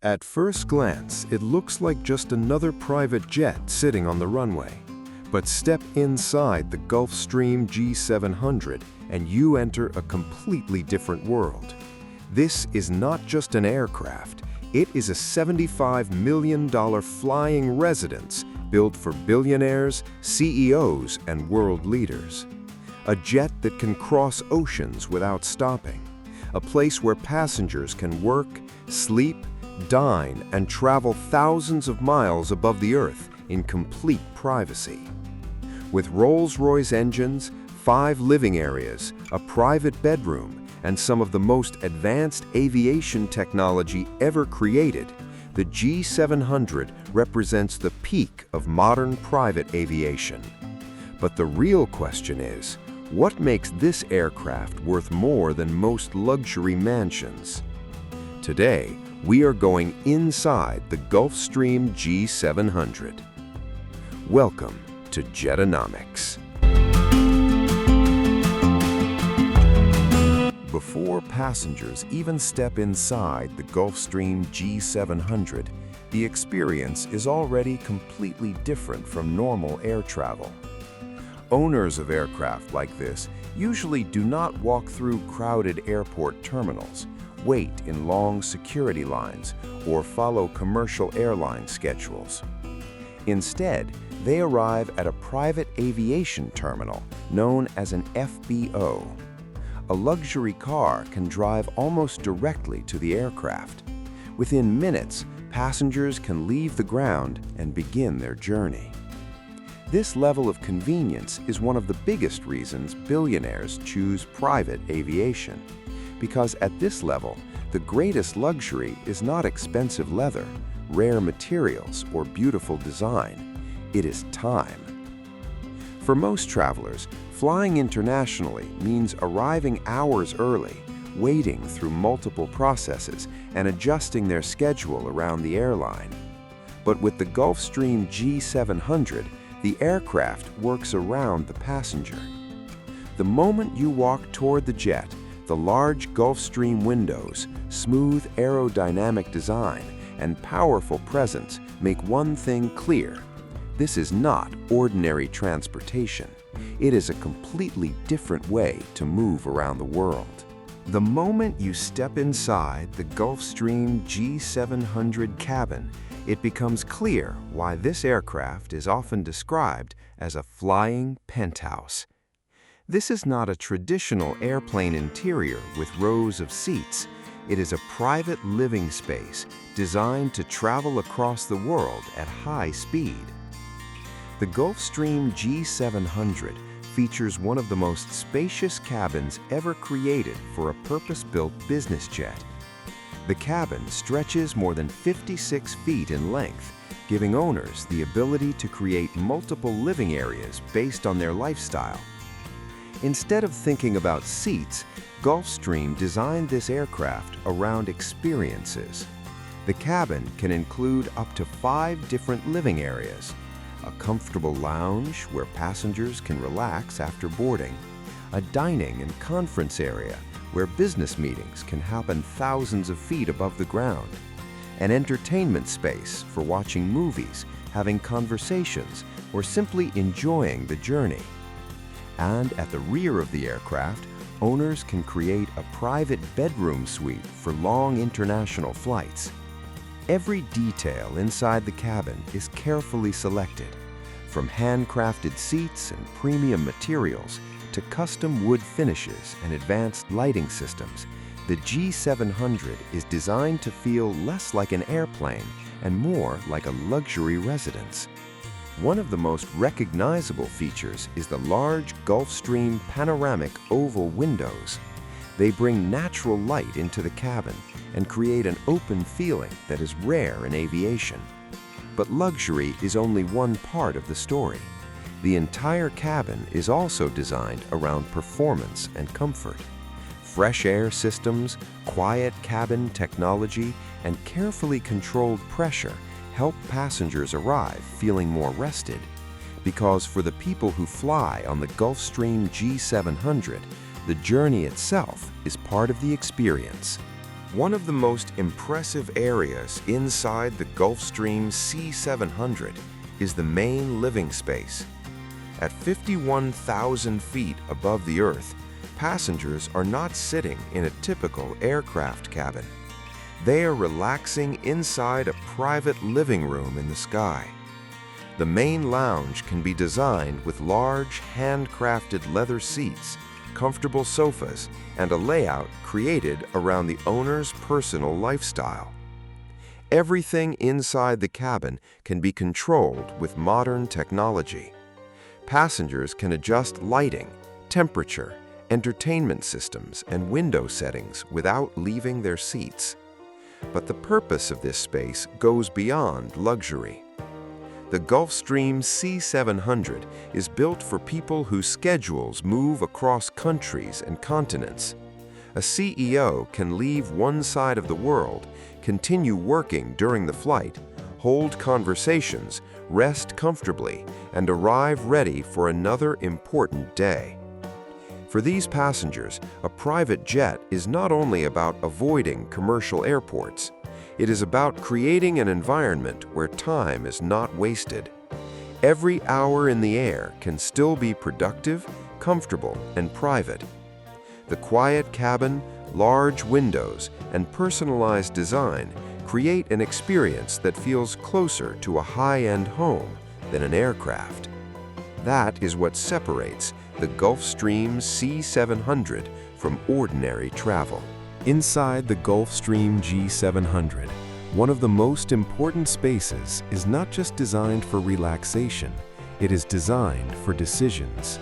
At first glance, it looks like just another private jet sitting on the runway. But step inside the Gulfstream G700 and you enter a completely different world. This is not just an aircraft, it is a $75 million flying residence built for billionaires, CEOs, and world leaders. A jet that can cross oceans without stopping. A place where passengers can work, sleep, dine, and travel thousands of miles above the Earth in complete privacy. With Rolls-Royce engines, 5 living areas, a private bedroom, and some of the most advanced aviation technology ever created, the G700 represents the peak of modern private aviation. But the real question is, what makes this aircraft worth more than most luxury mansions? Today, we are going inside the Gulfstream G700. Welcome to Jetonomics. Before passengers even step inside the Gulfstream G700, the experience is already completely different from normal air travel. Owners of aircraft like this usually do not walk through crowded airport terminals, wait in long security lines, or follow commercial airline schedules. Instead, they arrive at a private aviation terminal known as an FBO. A luxury car can drive almost directly to the aircraft. Within minutes, passengers can leave the ground and begin their journey. This level of convenience is one of the biggest reasons billionaires choose private aviation. Because at this level, the greatest luxury is not expensive leather, rare materials, or beautiful design. It is time. For most travelers, flying internationally means arriving hours early, waiting through multiple processes, and adjusting their schedule around the airline. But with the Gulfstream G700, the aircraft works around the passenger. The moment you walk toward the jet, the large Gulfstream windows, smooth aerodynamic design, and powerful presence make one thing clear. This is not ordinary transportation. It is a completely different way to move around the world. The moment you step inside the Gulfstream G700 cabin, it becomes clear why this aircraft is often described as a flying penthouse. This is not a traditional airplane interior with rows of seats. It is a private living space designed to travel across the world at high speed. The Gulfstream G700 features one of the most spacious cabins ever created for a purpose-built business jet. The cabin stretches more than 56 feet in length, giving owners the ability to create multiple living areas based on their lifestyle. Instead of thinking about seats, Gulfstream designed this aircraft around experiences. The cabin can include up to 5 different living areas, a comfortable lounge where passengers can relax after boarding, a dining and conference area where business meetings can happen thousands of feet above the ground, an entertainment space for watching movies, having conversations, or simply enjoying the journey. And at the rear of the aircraft, owners can create a private bedroom suite for long international flights. Every detail inside the cabin is carefully selected, from handcrafted seats and premium materials to custom wood finishes and advanced lighting systems. The G700 is designed to feel less like an airplane and more like a luxury residence. One of the most recognizable features is the large Gulfstream panoramic oval windows. They bring natural light into the cabin and create an open feeling that is rare in aviation. But luxury is only one part of the story. The entire cabin is also designed around performance and comfort. Fresh air systems, quiet cabin technology, and carefully controlled pressure help passengers arrive feeling more rested. Because for the people who fly on the Gulfstream G700, the journey itself is part of the experience. One of the most impressive areas inside the Gulfstream G700 is the main living space. At 51,000 feet above the Earth, passengers are not sitting in a typical aircraft cabin. They are relaxing inside a private living room in the sky. The main lounge can be designed with large, handcrafted leather seats, comfortable sofas, and a layout created around the owner's personal lifestyle. Everything inside the cabin can be controlled with modern technology. Passengers can adjust lighting, temperature, entertainment systems, and window settings without leaving their seats. But the purpose of this space goes beyond luxury. The Gulfstream G700 is built for people whose schedules move across countries and continents. A CEO can leave one side of the world, continue working during the flight, hold conversations, rest comfortably, and arrive ready for another important day. For these passengers, a private jet is not only about avoiding commercial airports. It is about creating an environment where time is not wasted. Every hour in the air can still be productive, comfortable, and private. The quiet cabin, large windows, and personalized design create an experience that feels closer to a high-end home than an aircraft. That is what separates the Gulfstream G700 from ordinary travel. Inside the Gulfstream G700, one of the most important spaces is not just designed for relaxation, it is designed for decisions.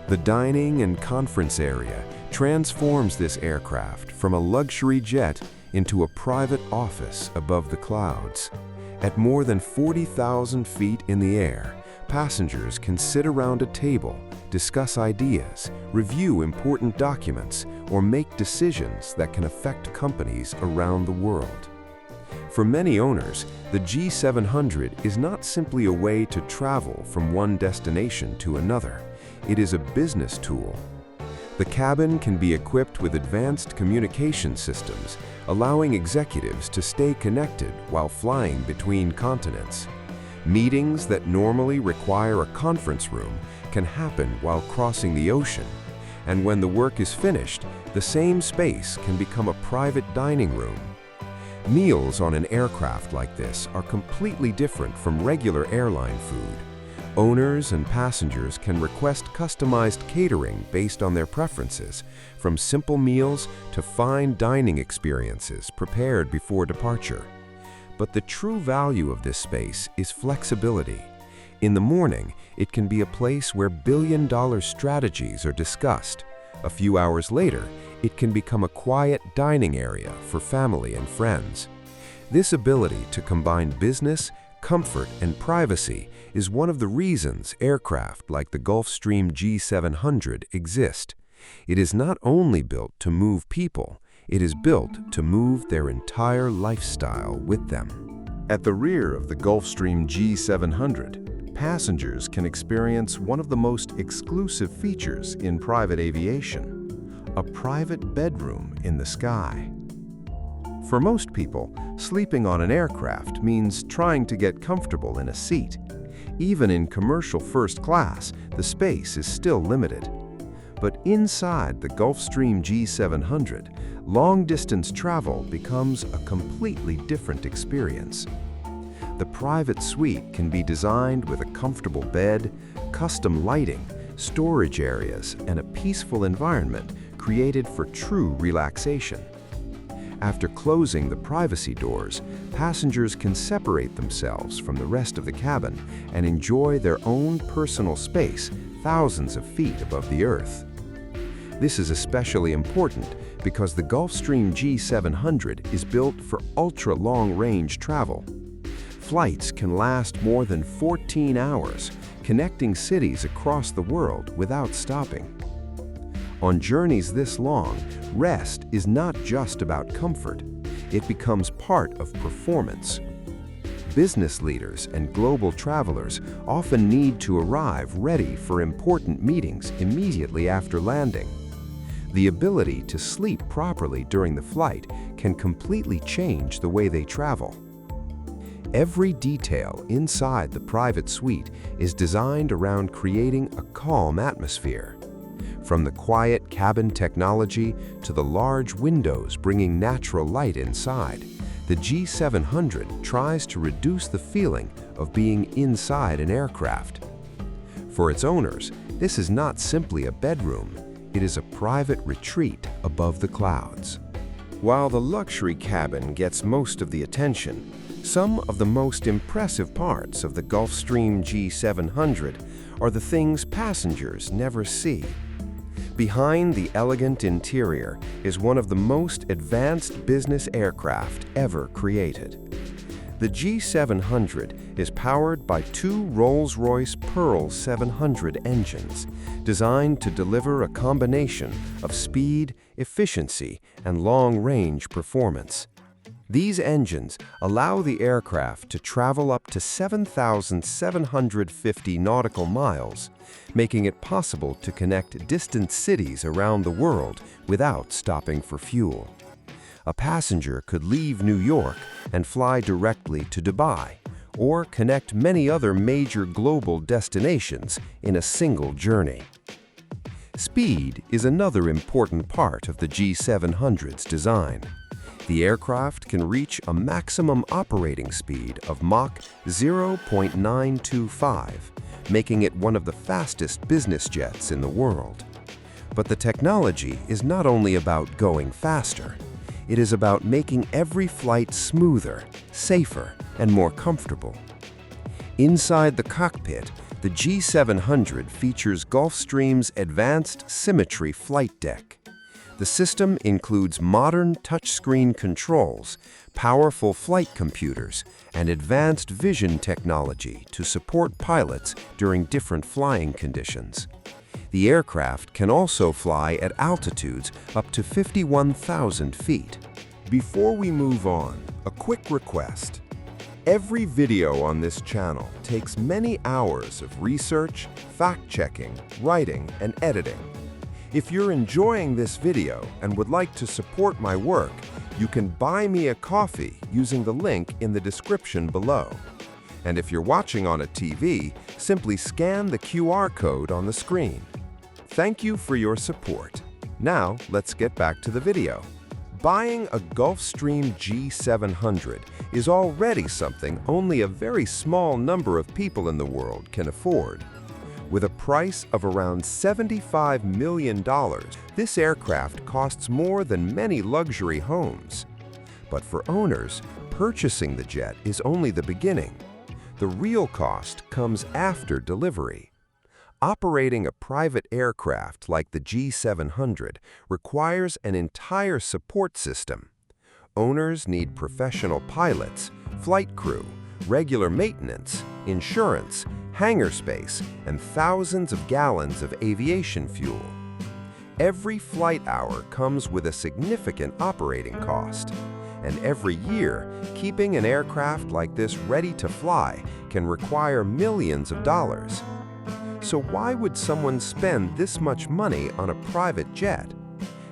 The dining and conference area transforms this aircraft from a luxury jet into a private office above the clouds. At more than 40,000 feet in the air, passengers can sit around a table, discuss ideas, review important documents, or make decisions that can affect companies around the world. For many owners, the G700 is not simply a way to travel from one destination to another. It is a business tool. The cabin can be equipped with advanced communication systems, allowing executives to stay connected while flying between continents. Meetings that normally require a conference room can happen while crossing the ocean, and when the work is finished, the same space can become a private dining room. Meals on an aircraft like this are completely different from regular airline food. Owners and passengers can request customized catering based on their preferences, from simple meals to fine dining experiences prepared before departure. But the true value of this space is flexibility. In the morning, it can be a place where billion-dollar strategies are discussed. A few hours later, it can become a quiet dining area for family and friends. This ability to combine business, comfort, and privacy is one of the reasons aircraft like the Gulfstream G700 exist. It is not only built to move people, it is built to move their entire lifestyle with them. At the rear of the Gulfstream G700, passengers can experience one of the most exclusive features in private aviation: a private bedroom in the sky. For most people, sleeping on an aircraft means trying to get comfortable in a seat. Even in commercial first class, the space is still limited. But inside the Gulfstream G700, long-distance travel becomes a completely different experience. The private suite can be designed with a comfortable bed, custom lighting, storage areas, and a peaceful environment created for true relaxation. After closing the privacy doors, passengers can separate themselves from the rest of the cabin and enjoy their own personal space thousands of feet above the Earth. This is especially important because the Gulfstream G700 is built for ultra-long-range travel. Flights can last more than 14 hours, connecting cities across the world without stopping. On journeys this long, rest is not just about comfort. It becomes part of performance. Business leaders and global travelers often need to arrive ready for important meetings immediately after landing. The ability to sleep properly during the flight can completely change the way they travel. Every detail inside the private suite is designed around creating a calm atmosphere. From the quiet cabin technology to the large windows bringing natural light inside, the G700 tries to reduce the feeling of being inside an aircraft. For its owners, this is not simply a bedroom, it is a private retreat above the clouds. While the luxury cabin gets most of the attention, some of the most impressive parts of the Gulfstream G700 are the things passengers never see. Behind the elegant interior is one of the most advanced business aircraft ever created. The G700 is powered by two Rolls-Royce Pearl 700 engines, designed to deliver a combination of speed, efficiency, and long-range performance. These engines allow the aircraft to travel up to 7,750 nautical miles, making it possible to connect distant cities around the world without stopping for fuel. A passenger could leave New York and fly directly to Dubai, or connect many other major global destinations in a single journey. Speed is another important part of the G700's design. The aircraft can reach a maximum operating speed of Mach 0.925, making it one of the fastest business jets in the world. But the technology is not only about going faster. It is about making every flight smoother, safer, and more comfortable. Inside the cockpit, the G700 features Gulfstream's advanced Symmetry flight deck. The system includes modern touchscreen controls, powerful flight computers, and advanced vision technology to support pilots during different flying conditions. The aircraft can also fly at altitudes up to 51,000 feet. Before we move on, a quick request. Every video on this channel takes many hours of research, fact-checking, writing, and editing. If you're enjoying this video and would like to support my work, you can buy me a coffee using the link in the description below. And if you're watching on a TV, simply scan the QR code on the screen. Thank you for your support. Now, let's get back to the video. Buying a Gulfstream G700 is already something only a very small number of people in the world can afford. With a price of around $75 million, this aircraft costs more than many luxury homes. But for owners, purchasing the jet is only the beginning. The real cost comes after delivery. Operating a private aircraft like the G700 requires an entire support system. Owners need professional pilots, flight crew, regular maintenance, insurance, hangar space, and thousands of gallons of aviation fuel. Every flight hour comes with a significant operating cost. And every year, keeping an aircraft like this ready to fly can require millions of dollars. So why would someone spend this much money on a private jet?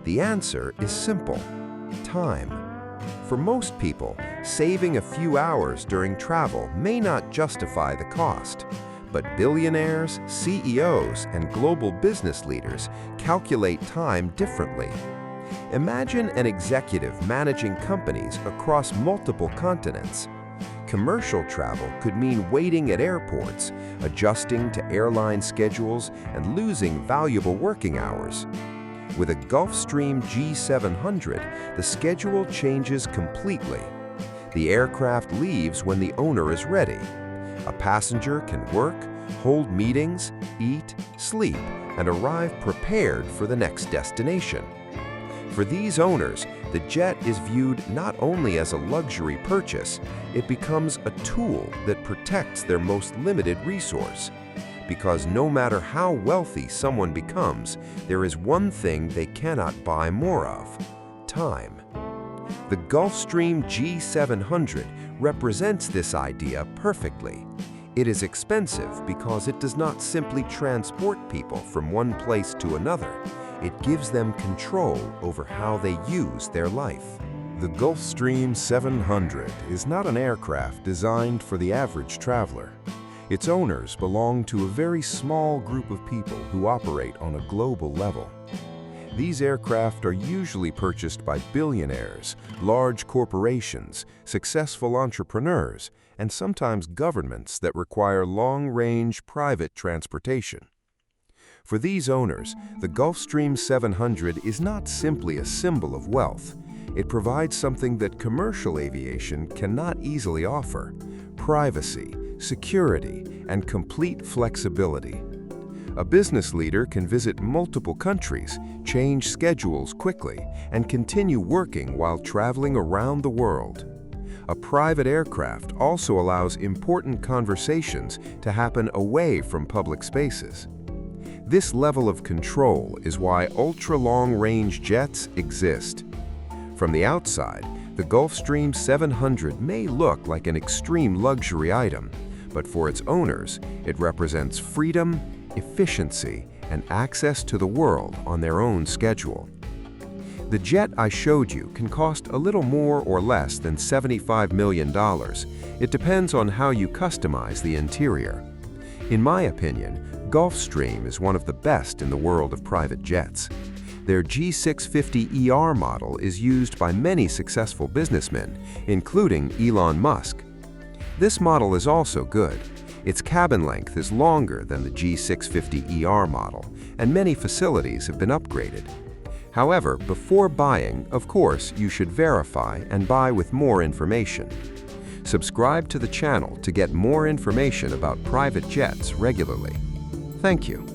The answer is simple: time. For most people, saving a few hours during travel may not justify the cost. But billionaires, CEOs, and global business leaders calculate time differently. Imagine an executive managing companies across multiple continents. Commercial travel could mean waiting at airports, adjusting to airline schedules, and losing valuable working hours. With a Gulfstream G700, the schedule changes completely. The aircraft leaves when the owner is ready. A passenger can work, hold meetings, eat, sleep, and arrive prepared for the next destination. For these owners, the jet is viewed not only as a luxury purchase, it becomes a tool that protects their most limited resource. Because no matter how wealthy someone becomes, there is one thing they cannot buy more of: time. The Gulfstream G700 represents this idea perfectly. It is expensive because it does not simply transport people from one place to another. it gives them control over how they use their life. The Gulfstream 700 is not an aircraft designed for the average traveler. Its owners belong to a very small group of people who operate on a global level. These aircraft are usually purchased by billionaires, large corporations, successful entrepreneurs, and sometimes governments that require long-range private transportation. For these owners, the Gulfstream 700 is not simply a symbol of wealth. It provides something that commercial aviation cannot easily offer: privacy, security, and complete flexibility. A business leader can visit multiple countries, change schedules quickly, and continue working while traveling around the world. A private aircraft also allows important conversations to happen away from public spaces. This level of control is why ultra-long-range jets exist. From the outside, the Gulfstream 700 may look like an extreme luxury item, but for its owners, it represents freedom, efficiency, and access to the world on their own schedule. The jet I showed you can cost a little more or less than $75 million. It depends on how you customize the interior. In my opinion, Gulfstream is one of the best in the world of private jets. Their G650ER model is used by many successful businessmen, including Elon Musk. This model is also good. Its cabin length is longer than the G650ER model, and many facilities have been upgraded. However, before buying, of course, you should verify and buy with more information. Subscribe to the channel to get more information about private jets regularly. Thank you.